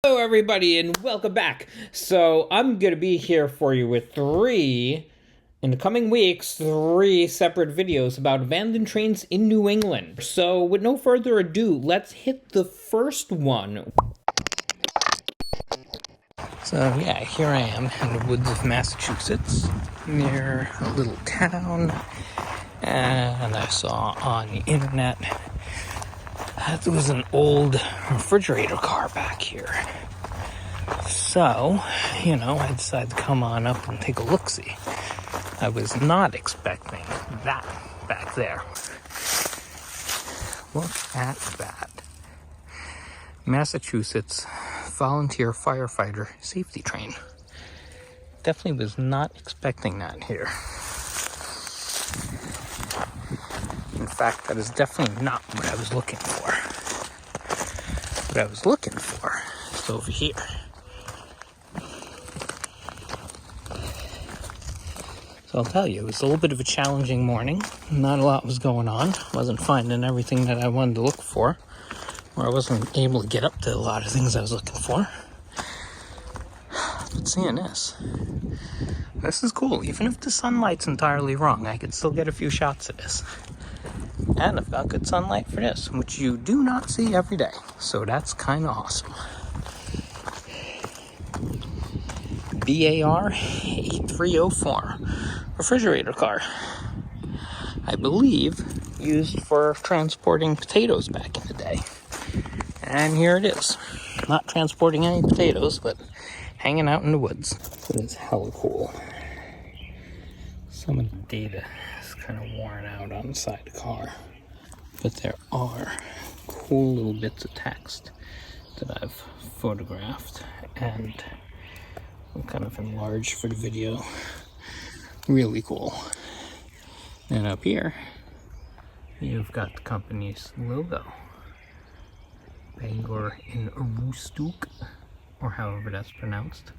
Hello everybody and welcome back. So I'm going to be here for you with in the coming weeks, three separate videos about abandoned trains in New England. So with no further ado, let's hit the first one. So yeah, here I am in the woods of Massachusetts, near a little town, and I saw on the internet that there was an old refrigerator car back here. So, I decided to come on up and take a look-see. I was not expecting that back there. Look at that. Massachusetts volunteer firefighter safety train. Definitely was not expecting that here. In fact, that is definitely not what I was looking for. What I was looking for is over here. So I'll tell you, it was a little bit of a challenging morning. Not a lot was going on. Wasn't finding everything that I wanted to look for. Or I wasn't able to get up to a lot of things I was looking for. But seeing this is cool. Even if the sunlight's entirely wrong, I could still get a few shots of this. And I've got good sunlight for this, which you do not see every day. So that's kind of awesome. BAR 8304 refrigerator car. I believe used for transporting potatoes back in the day. And here it is. Not transporting any potatoes, but hanging out in the woods. It is hella cool. Some of the data is kind of worn out on the side of the car. But there are cool little bits of text that I've photographed and I'm kind of enlarged for the video. Really cool. And up here, you've got the company's logo. Bangor in Aroostook, or however that's pronounced,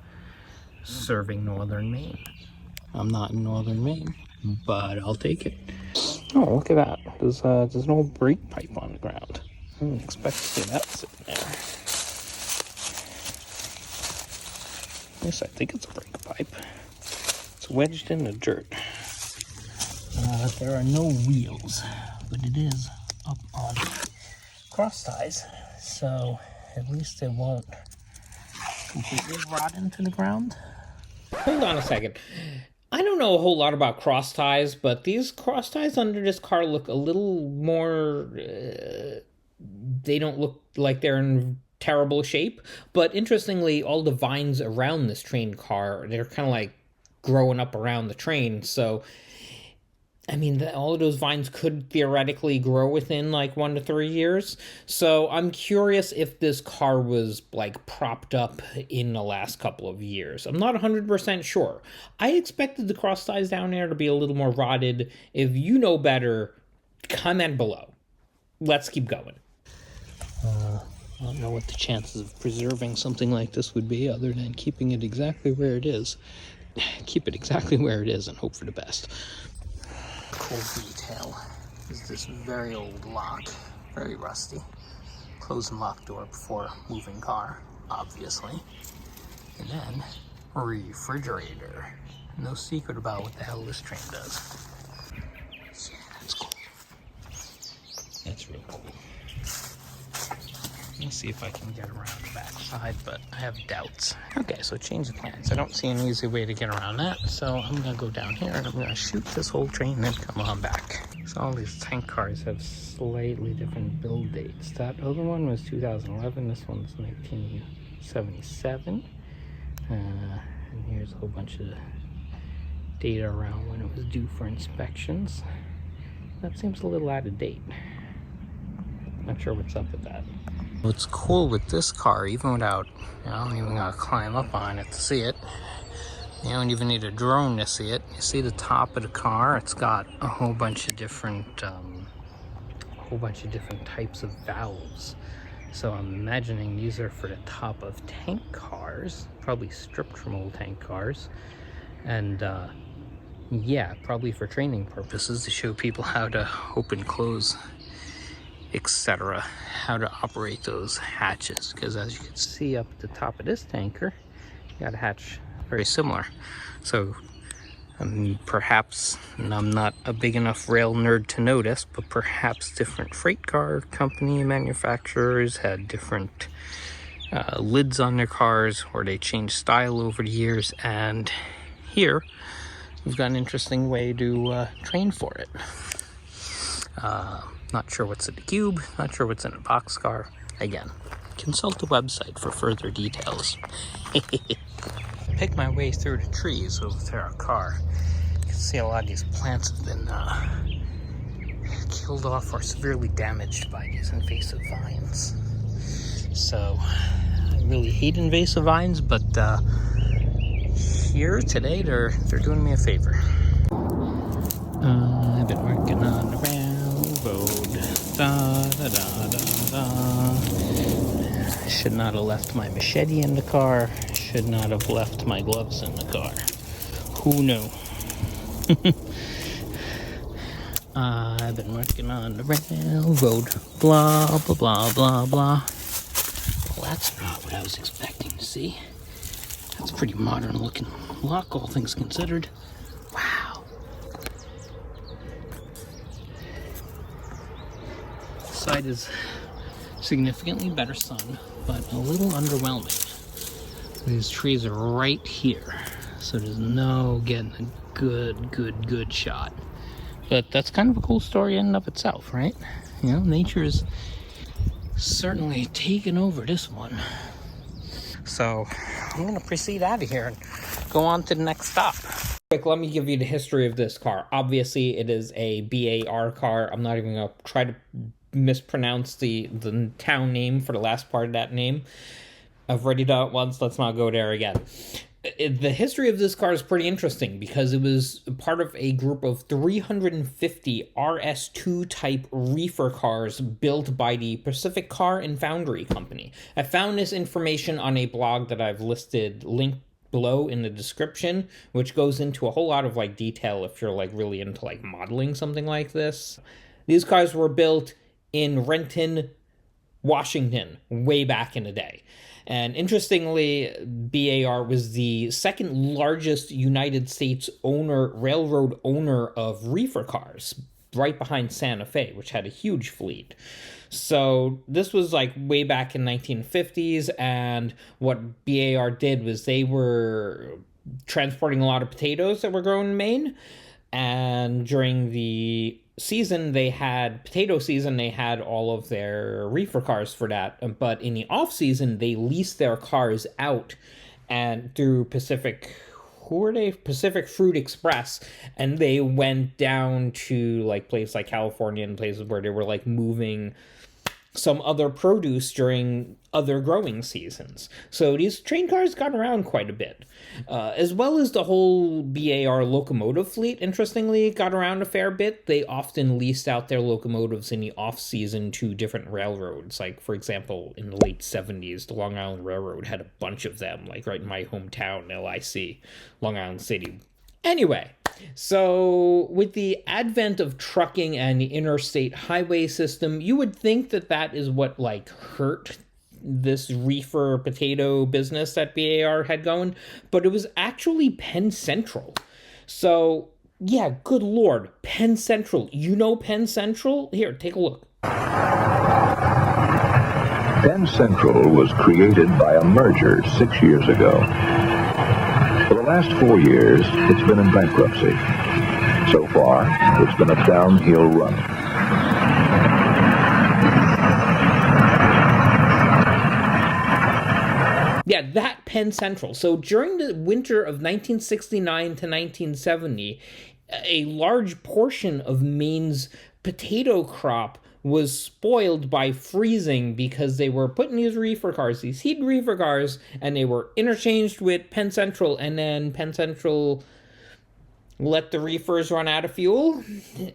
serving northern Maine. I'm not in northern Maine, but I'll take it. Oh, look at that. There's an old brake pipe on the ground. I didn't expect to see that sitting there. Yes, I think it's a brake pipe. It's wedged in the dirt. There are no wheels, but it is up on cross ties, so at least it won't completely rot into the ground. Hold on a second. I don't know a whole lot about cross ties, but these cross ties under this car look a little more... they don't look like they're in terrible shape, but interestingly, all the vines around this train car, they're kind of like growing up around the train, so I mean, all of those vines could theoretically grow within like 1 to 3 years. So I'm curious if this car was like propped up in the last couple of years. I'm not 100% sure. I expected the cross ties down there to be a little more rotted. If you know better, comment below. Let's keep going. I don't know what the chances of preserving something like this would be other than keeping it exactly where it is. Keep it exactly where it is and hope for the best. Cool detail is this very old lock, very rusty. Close and lock door before moving car, obviously. And then refrigerator. No secret about what the hell this train does. So, that's cool. That's real cool. Let me see if I can get around the back side, but I have doubts. Okay, so change of plans. I don't see an easy way to get around that, so I'm gonna go down here and I'm gonna shoot this whole train and then come on back. So all these tank cars have slightly different build dates. That other one was 2011, this one's 1977. And here's a whole bunch of data around when it was due for inspections. That seems a little out of date. Not sure what's up with that. What's cool with this car, even without, you don't even gotta climb up on it to see it. You don't even need a drone to see it. You see the top of the car, it's got a whole bunch of different types of valves. So I'm imagining these are for the top of tank cars, probably stripped from old tank cars. And yeah, probably for training purposes to show people how to open, close, etc., how to operate those hatches. Because as you can see up at the top of this tanker, you got a hatch very similar. So perhaps, and I'm not a big enough rail nerd to notice, but perhaps different freight car company manufacturers had different lids on their cars, or they changed style over the years, and here we've got an interesting way to train for it. Not sure what's in the cube, not sure what's in a boxcar. Again, consult the website for further details. Pick my way through the trees with our car. You can see a lot of these plants have been killed off or severely damaged by these invasive vines. So I really hate invasive vines, but here today they're doing me a favor. I've been working on the railroad. Da, da, da, da, da. I should not have left my machete in the car. Should not have left my gloves in the car. Who knew? I've been working on the railroad. Blah, blah, blah, blah, blah. Well, that's not what I was expecting to see. That's a pretty modern looking lock, all things considered. Wow. This side is significantly better sun, but a little underwhelming. These trees are right here, so there's no getting a good shot. But that's kind of a cool story in and of itself, right? You know, nature's certainly taken over this one. So I'm gonna proceed out of here and go on to the next stop. Quick, let me give you the history of this car. Obviously, it is a BAR car. I'm not even gonna try to mispronounce the town name for the last part of that name. I've already done it once, let's not go there again. The history of this car is pretty interesting because it was part of a group of 350 RS2 type reefer cars built by the Pacific Car and Foundry Company. I found this information on a blog that I've listed linked below in the description, which goes into a whole lot of like detail if you're like really into like modeling something like this. These cars were built in Renton, Washington, way back in the day. And interestingly, BAR was the second largest United States railroad owner of reefer cars, right behind Santa Fe, which had a huge fleet. So this was like way back in 1950s, and what BAR did was they were transporting a lot of potatoes that were grown in Maine, and during the potato season, they had all of their reefer cars for that. But in the off season, they leased their cars out and through Pacific Fruit Express, and they went down to like places like California and places where they were like moving some other produce during other growing seasons. So these train cars got around quite a bit. As well as the whole BAR locomotive fleet, interestingly, got around a fair bit. They often leased out their locomotives in the off-season to different railroads. Like, for example, in the late 70s, the Long Island Railroad had a bunch of them, like right in my hometown, LIC, Long Island City. Anyway, so with the advent of trucking and the interstate highway system, you would think that that is what like hurt this reefer potato business that BAR had going, but it was actually Penn Central. So yeah, good Lord, Penn Central. You know Penn Central? Here, take a look. Penn Central was created by a merger 6 years ago. For the last 4 years, it's been in bankruptcy. So far, it's been a downhill run. Yeah, that Penn Central. So during the winter of 1969 to 1970, a large portion of Maine's potato crop was spoiled by freezing because they were put in these heated reefer cars, and they were interchanged with Penn Central, and then Penn Central let the reefers run out of fuel,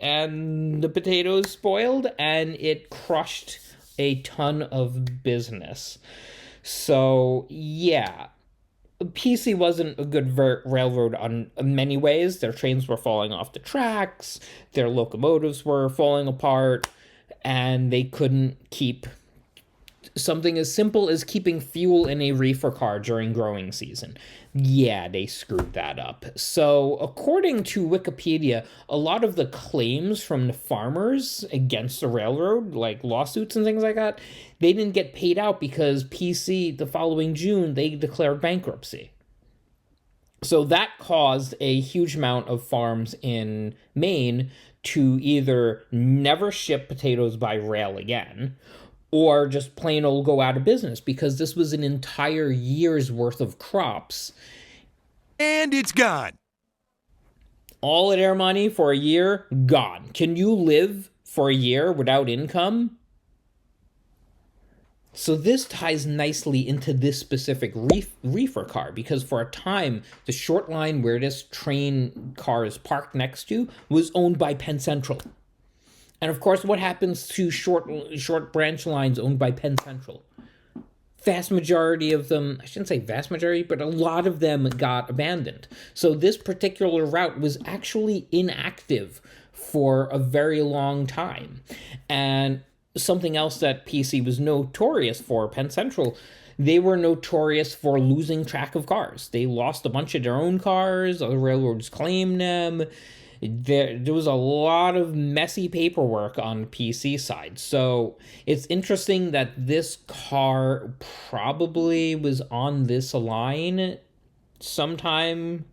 and the potatoes spoiled, and it crushed a ton of business. So, yeah, PC wasn't a good railroad on many ways. Their trains were falling off the tracks, their locomotives were falling apart, and they couldn't keep something as simple as keeping fuel in a reefer car during growing season. Yeah, they screwed that up. So, according to Wikipedia, a lot of the claims from the farmers against the railroad, like lawsuits and things like that, they didn't get paid out because PC, the following June, they declared bankruptcy. So that caused a huge amount of farms in Maine to either never ship potatoes by rail again, or just plain old go out of business, because this was an entire year's worth of crops. And it's gone. All of their money for a year, gone. Can you live for a year without income? So this ties nicely into this specific reefer car, because for a time, the short line where this train car is parked next to was owned by Penn Central. And of course, what happens to short branch lines owned by Penn Central? Vast majority of them, I shouldn't say vast majority, but a lot of them got abandoned. So this particular route was actually inactive for a very long time. And something else that PC was notorious for, Penn Central, they were notorious for losing track of cars. They lost a bunch of their own cars, other railroads claimed them. There was a lot of messy paperwork on PC side. So it's interesting that this car probably was on this line sometime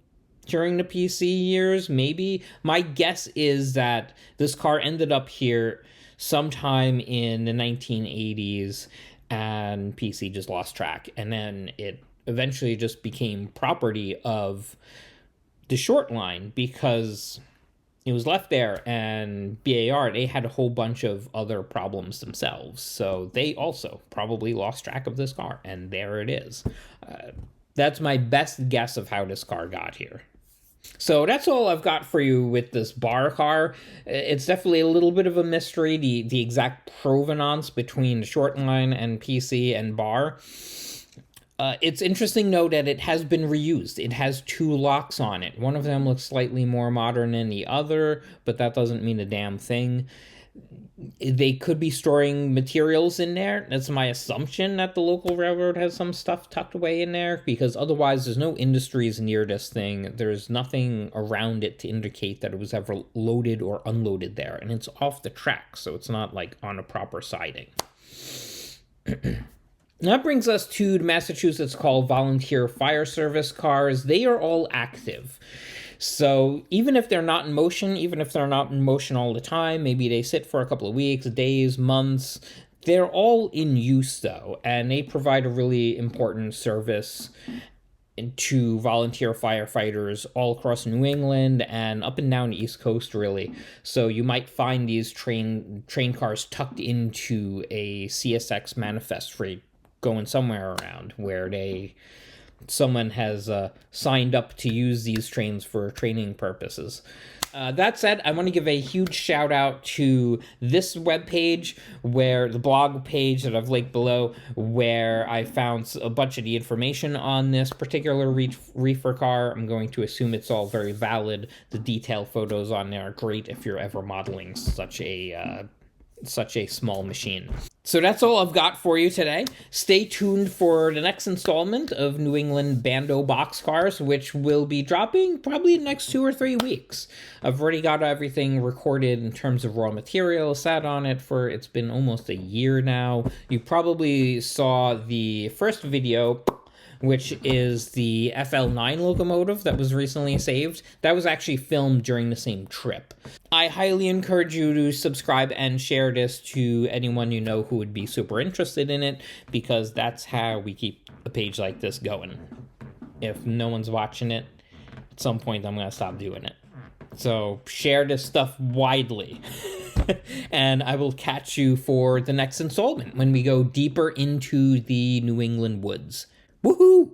during the PC years, maybe. My guess is that this car ended up here sometime in the 1980s, and PC just lost track. And then it eventually just became property of the short line because it was left there, and BAR, they had a whole bunch of other problems themselves. So they also probably lost track of this car, and there it is. That's my best guess of how this car got here. So that's all I've got for you with this bar car. It's definitely a little bit of a mystery, the exact provenance between the short line and PC and bar. It's interesting, though, that it has been reused. It has two locks on it. One of them looks slightly more modern than the other, but that doesn't mean a damn thing. They could be storing materials in there. That's my assumption, that the local railroad has some stuff tucked away in there, because otherwise there's no industries near this thing. There's nothing around it to indicate that it was ever loaded or unloaded there. And it's off the track, so it's not like on a proper siding. That brings us to the Massachusetts called volunteer fire service cars. They are all active. So even if they're not in motion, all the time, maybe they sit for a couple of weeks, days, months, they're all in use though, and they provide a really important service to volunteer firefighters all across New England and up and down the East Coast, really. So you might find these train cars tucked into a CSX manifest freight going somewhere around where someone has signed up to use these trains for training purposes. That said, I want to give a huge shout out to this webpage, where the blog page that I've linked below, where I found a bunch of the information on this particular reefer car. I'm going to assume it's all very valid. The detailed photos on there are great if you're ever modeling such a small machine. So that's all I've got for you today. Stay tuned for the next installment of New England Bando Boxcars, which will be dropping probably the next 2 or 3 weeks. I've already got everything recorded in terms of raw material, sat on it for, it's been almost a year now. You probably saw the first video, which is the FL9 locomotive that was recently saved. That was actually filmed during the same trip. I highly encourage you to subscribe and share this to anyone you know who would be super interested in it, because that's how we keep a page like this going. If no one's watching it, at some point I'm going to stop doing it. So share this stuff widely. And I will catch you for the next installment when we go deeper into the New England woods. Woohoo!